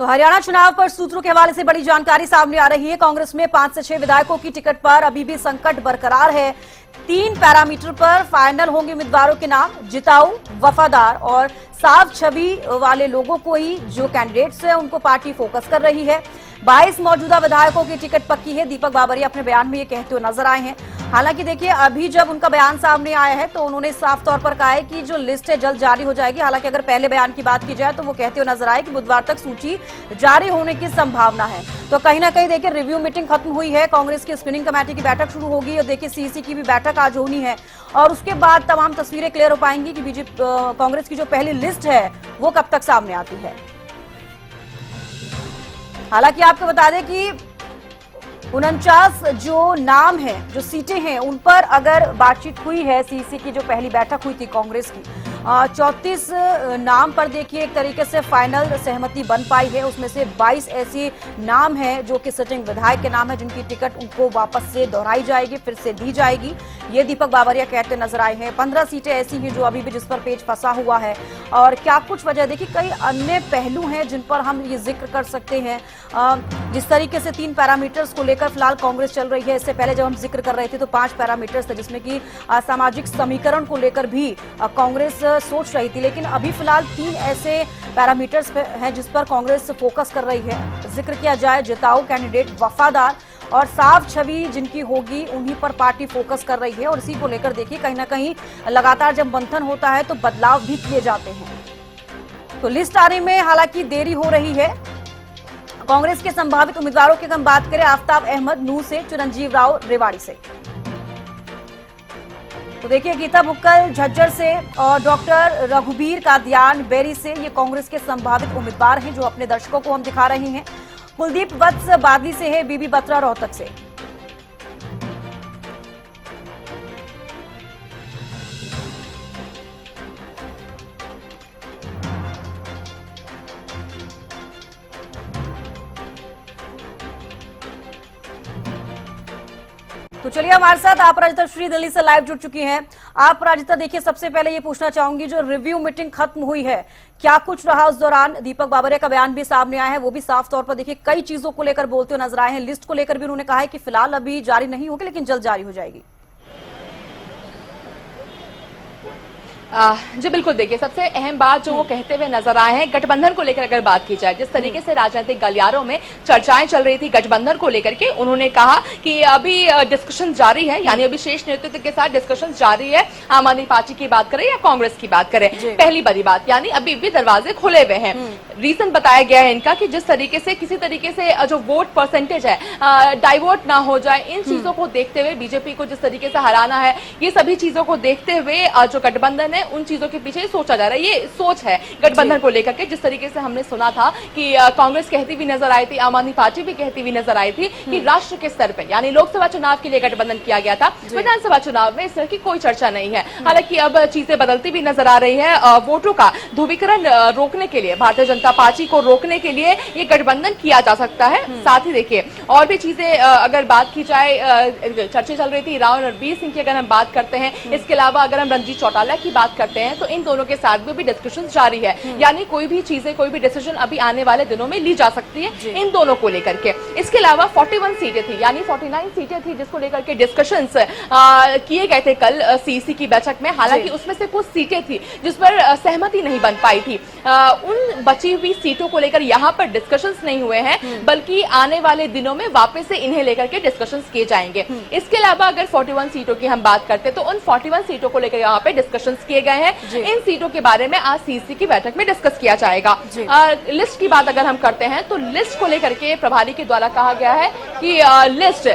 तो हरियाणा चुनाव पर सूत्रों के हवाले से बड़ी जानकारी सामने आ रही है। कांग्रेस में 5 से 6 विधायकों की टिकट पर अभी भी संकट बरकरार है। 3 पैरामीटर पर फाइनल होंगे उम्मीदवारों के नाम। जिताऊ, वफादार और साफ छवि वाले लोगों को ही जो कैंडिडेट्स हैं उनको पार्टी फोकस कर रही है। 22 मौजूदा विधायकों की टिकट पक्की है। दीपक बाबरिया अपने बयान में ये कहते हुए नजर आए हैं। हालांकि देखिए, अभी जब उनका बयान सामने आया है तो उन्होंने साफ तौर पर कहा है कि जो लिस्ट है जल्द जारी हो जाएगी। हालांकि अगर पहले बयान की बात की जाए तो वो कहते हुए नजर आए कि बुधवार तक सूची जारी होने की संभावना है। तो कहीं ना कहीं देखिए, रिव्यू मीटिंग खत्म हुई है। कांग्रेस की स्क्रीनिंग कमेटी की बैठक शुरू होगी और देखिए सीईसी की भी बैठक आज होनी है और उसके बाद तमाम तस्वीरें क्लियर हो पाएंगी कि बीजेपी कांग्रेस की जो पहली लिस्ट है वो कब तक सामने आती है। हालांकि आपको बता दें कि 49 जो नाम है, जो सीटें हैं, उन पर अगर बातचीत हुई है, सीईसी की जो पहली बैठक हुई थी कांग्रेस की, 34 नाम पर देखिए एक तरीके से फाइनल सहमति बन पाई है। उसमें से 22 ऐसे नाम हैं जो कि सिटिंग विधायक के नाम है, जिनकी टिकट उनको वापस से दोहराई जाएगी, फिर से दी जाएगी। ये दीपक बाबरिया कहते नजर आए हैं। 15 सीटें ऐसी हैं जो अभी भी जिस पर पेच फंसा हुआ है और क्या कुछ वजह, देखिए कई अन्य पहलू हैं जिन पर हम ये जिक्र कर सकते हैं। जिस तरीके से 3 पैरामीटर्स को लेकर फिलहाल कांग्रेस चल रही है, इससे पहले जब हम जिक्र कर रहे थे तो 5 पैरामीटर्स थे, जिसमें कि सामाजिक समीकरण को लेकर भी कांग्रेस सोच रही थी। लेकिन अभी फिलहाल 3 ऐसे पैरामीटर्स हैं जिस पर कांग्रेस फोकस कर रही है। जिक्र किया जाए जिताऊ कैंडिडेट, वफादार और साफ छवि जिनकी होगी, उन्हीं पर पार्टी फोकस कर रही है। और इसी को लेकर देखिए कहीं ना कहीं लगातार जब मंथन होता है तो बदलाव भी किए जाते हैं। तो लिस्ट आने में हालांकि देरी हो रही है। कांग्रेस के संभावित उम्मीदवारों की हम बात करें, आफ्ताब अहमद नूह से, चिरंजीव राव रेवाड़ी से, तो देखिए गीता बुक्कल झज्जर से और डॉक्टर रघुबीर कादियान बेरी से, ये कांग्रेस के संभावित उम्मीदवार हैं जो अपने दर्शकों को हम दिखा रहे हैं। कुलदीप वत्स बादली से है, बीबी बत्रा रोहतक से। तो चलिए हमारे साथ आप राजिता श्री दिल्ली से लाइव जुड़ चुकी हैं। आप राजिता, देखिए सबसे पहले ये पूछना चाहूंगी, जो रिव्यू मीटिंग खत्म हुई है, क्या कुछ रहा उस दौरान? दीपक बाबरिया का बयान भी सामने आया है, वो भी साफ तौर पर देखिए कई चीजों को लेकर बोलते हुए नजर आए हैं। लिस्ट को लेकर भी उन्होंने कहा है कि फिलहाल अभी जारी नहीं होगी लेकिन जल्द जारी हो जाएगी। जी बिल्कुल, देखिए सबसे अहम बात जो वो कहते हुए नजर आए हैं, गठबंधन को लेकर अगर बात की जाए, जिस तरीके से राजनीतिक गलियारों में चर्चाएं चल रही थी गठबंधन को लेकर के, उन्होंने कहा कि अभी डिस्कशन जारी है, यानी अभी शेष नेतृत्व के साथ डिस्कशन जारी है। आम आदमी पार्टी की बात करें या कांग्रेस की बात करें, पहली बड़ी बात यानी अभी भी दरवाजे खुले हुए हैं। रीजन बताया गया है इनका कि जिस तरीके से किसी तरीके से जो वोट परसेंटेज है डाइवर्ट ना हो जाए, इन चीजों को देखते हुए बीजेपी को जिस तरीके से हराना है, ये सभी चीजों को देखते हुए जो गठबंधन है उन चीजों के पीछे सोचा जा रहा है। ये सोच है गठबंधन को लेकर के। जिस तरीके से हमने सुना था कि कांग्रेस कहती भी नजर आई थी, आम आदमी पार्टी भी कहती भी नजर आई थी कि राष्ट्र के स्तर पर, यानी लोकसभा चुनाव के लिए गठबंधन किया गया था, विधानसभा चुनाव में इस तरह की कोई चर्चा नहीं है। हालांकि अब चीजें बदलती भी नजर आ रही है। वोटों का ध्रुवीकरण रोकने के लिए, भारतीय जनता पार्टी को रोकने के लिए ये गठबंधन किया जा सकता है। साथ ही देखिए और भी चीजें अगर बात की जाए, चर्चा चल रही थी राव रणबीर सिंह की अगर हम बात करते हैं, इसके अलावा अगर हम रंजीत चौटाला की बात करते हैं तो इन दोनों के साथ भी डिस्कशन जारी है। यानी कोई भी चीजें, कोई भी डिसीजन अभी आने वाले दिनों में ली जा सकती है इन दोनों को लेकर के। इसके अलावा 41 सीटें थी, यानी 49 सीटें थी जिसको लेकर के डिस्कशंस किए गए थे कल सीईसी की बैठक में। हालांकि उसमें से कुछ सीटें थी जिस पर सहमति नहीं बन पाई थी। उन बची हुई सीटों को लेकर यहाँ पर डिस्कशंस नहीं हुए हैं, बल्कि आने वाले दिनों में वापस से इन्हें लेकर के डिस्कशंस किए जाएंगे। इसके अलावा अगर 41 सीटों की हम बात करते तो उन 41 सीटों को लेकर यहाँ पे डिस्कशंस किए गए हैं। इन सीटों के बारे में आज सीईसी की बैठक में डिस्कस किया जाएगा। लिस्ट की बात अगर हम करते हैं तो लिस्ट को लेकर के प्रभारी के द्वारा कहा गया है कि लिस्ट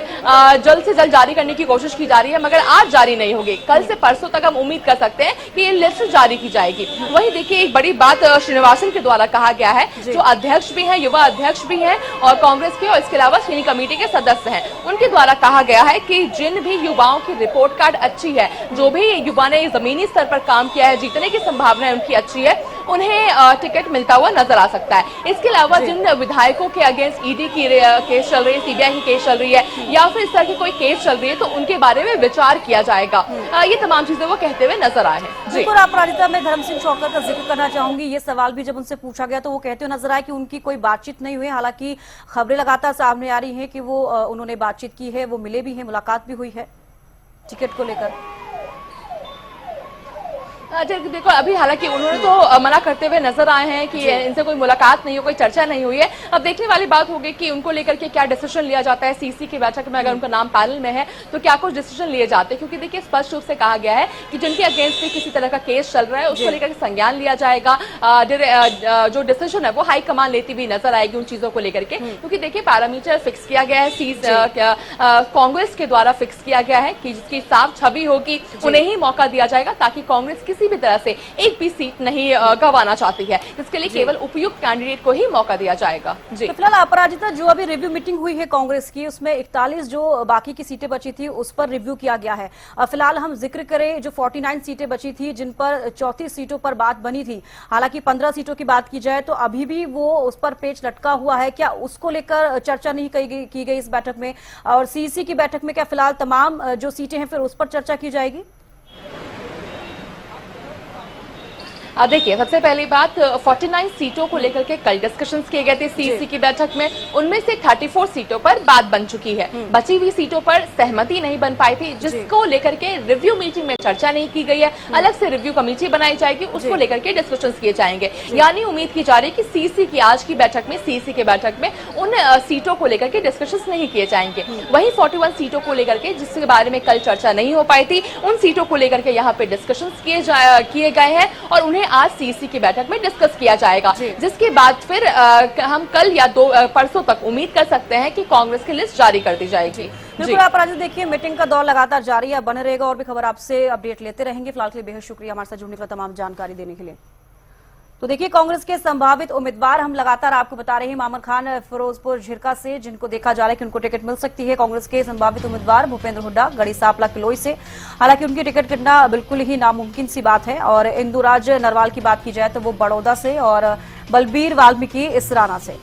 जल्द से जल्द जारी करने की कोशिश की जा रही है, मगर आज जारी नहीं होगी। कल से परसों तक हम उम्मीद कर सकते हैं कि ये लिस्ट जारी की जाएगी। वहीं देखिए एक बड़ी बात श्रीनिवासन के द्वारा कहा गया है, जो अध्यक्ष भी हैं, युवा अध्यक्ष भी हैं और कांग्रेस के, और इसके अलावा स्क्रीनिंग कमेटी के सदस्य हैं, उनके द्वारा कहा गया है कि जिन भी युवाओं की रिपोर्ट कार्ड अच्छी है, जो भी युवा ने जमीनी स्तर पर काम किया है, जीतने की संभावना उनकी अच्छी है, उन्हें टिकट मिलता हुआ नजर आ सकता है। इसके अलावा जिन विधायकों के अगेंस्ट ईडी की केस चल रही है, सीबीआई की केस चल रही है या फिर इस तरह की कोई केस चल रही है, तो उनके बारे में विचार किया जाएगा। ये तमाम चीजें वो कहते हुए नजर आए हैं। जी, बिल्कुल अपराजिता, मैं धर्म सिंह शौकत का जिक्र करना चाहूंगी। ये सवाल भी जब उनसे पूछा गया तो वो कहते हुए नजर आए कि उनकी कोई बातचीत नहीं हुई। हालांकि खबरें लगातार सामने आ रही हैं कि वो उन्होंने बातचीत की है, वो मिले भी हैं, मुलाकात भी हुई है टिकट को लेकर। देखो, अभी हालांकि उन्होंने तो मना करते हुए नजर आए हैं कि इनसे कोई मुलाकात नहीं हो, कोई चर्चा नहीं हुई है। अब देखने वाली बात होगी कि उनको लेकर के क्या डिसीजन लिया जाता है। सीसी की बैठक में अगर उनका नाम पैनल में है तो क्या कुछ डिसीजन लिए जाते हैं, क्योंकि देखिए स्पष्ट रूप से कहा गया है कि जिनके अगेंस्ट भी किसी तरह का केस चल रहा है उसको लेकर के संज्ञान लिया जाएगा। जो डिसीजन है वो हाईकमान लेती हुई नजर आएगी उन चीजों को लेकर के, क्योंकि देखिए पैरामीटर फिक्स किया गया है, कांग्रेस के द्वारा फिक्स किया गया है कि जिसकी साफ छवि होगी उन्हें ही मौका दिया जाएगा, ताकि कांग्रेस किसी भी तरह से एक भी सीट नहीं गंवाना चाहती है। इसके लिए केवल उपयुक्त कैंडिडेट को ही मौका दिया जाएगा। जी, तो फिलहाल अपराजिता, जो अभी रिव्यू मीटिंग हुई है कांग्रेस की, उसमें 41 जो बाकी की सीटें बची थी उस पर रिव्यू किया गया है। फिलहाल हम जिक्र करें, जो 49 सीटें बची थी जिन पर 34 सीटों पर बात बनी थी, हालांकि 15 सीटों की बात की जाए तो अभी भी वो उस पर पेच लटका हुआ है। क्या उसको लेकर चर्चा नहीं की गई इस बैठक में? और सीईसी की बैठक में क्या फिलहाल तमाम जो सीटें हैं फिर उस पर चर्चा की जाएगी? देखिए, सबसे पहली बात 49 सीटों को लेकर के कल डिस्कशंस किए गए थे सीईसी की बैठक में। उनमें से 34 सीटों पर बात बन चुकी है। बची हुई सीटों पर सहमति नहीं बन पाई थी, जिसको लेकर के रिव्यू मीटिंग में चर्चा नहीं की गई है। अलग से रिव्यू कमेटी बनाई जाएगी, उसको लेकर के डिस्कशंस किए जाएंगे। यानी उम्मीद की जा रही है कि सीईसी की आज की बैठक में, सीईसी की बैठक में उन सीटों को लेकर के डिस्कशंस नहीं किए जाएंगे। वही 41 सीटों को लेकर के जिसके बारे में कल चर्चा नहीं हो पाई थी, उन सीटों को लेकर के यहाँ पे डिस्कशंस किए गए हैं और उन्हें आज सीईसी की बैठक में डिस्कस किया जाएगा, जिसके बाद फिर हम कल या परसों तक उम्मीद कर सकते हैं कि कांग्रेस की लिस्ट जारी कर दी जाएगी। बिल्कुल आप राजू, देखिए मीटिंग का दौर लगातार जारी है, बने रहेगा और भी खबर आपसे अपडेट लेते रहेंगे। फिलहाल के लिए बेहद शुक्रिया हमारे साथ जुड़ने के लिए, तमाम जानकारी देने के लिए। तो देखिए, कांग्रेस के संभावित उम्मीदवार हम लगातार आपको बता रहे हैं। मामन खान फिरोजपुर झिरका से, जिनको देखा जा रहा है कि उनको टिकट मिल सकती है। कांग्रेस के संभावित उम्मीदवार भूपेंद्र हुड्डा गढ़ी सांपला किलोई से, हालांकि उनकी टिकट कटना बिल्कुल ही नामुमकिन सी बात है। और इंदुराज नरवाल की बात की जाए तो वो बड़ौदा से और बलबीर वाल्मीकि इसराना से।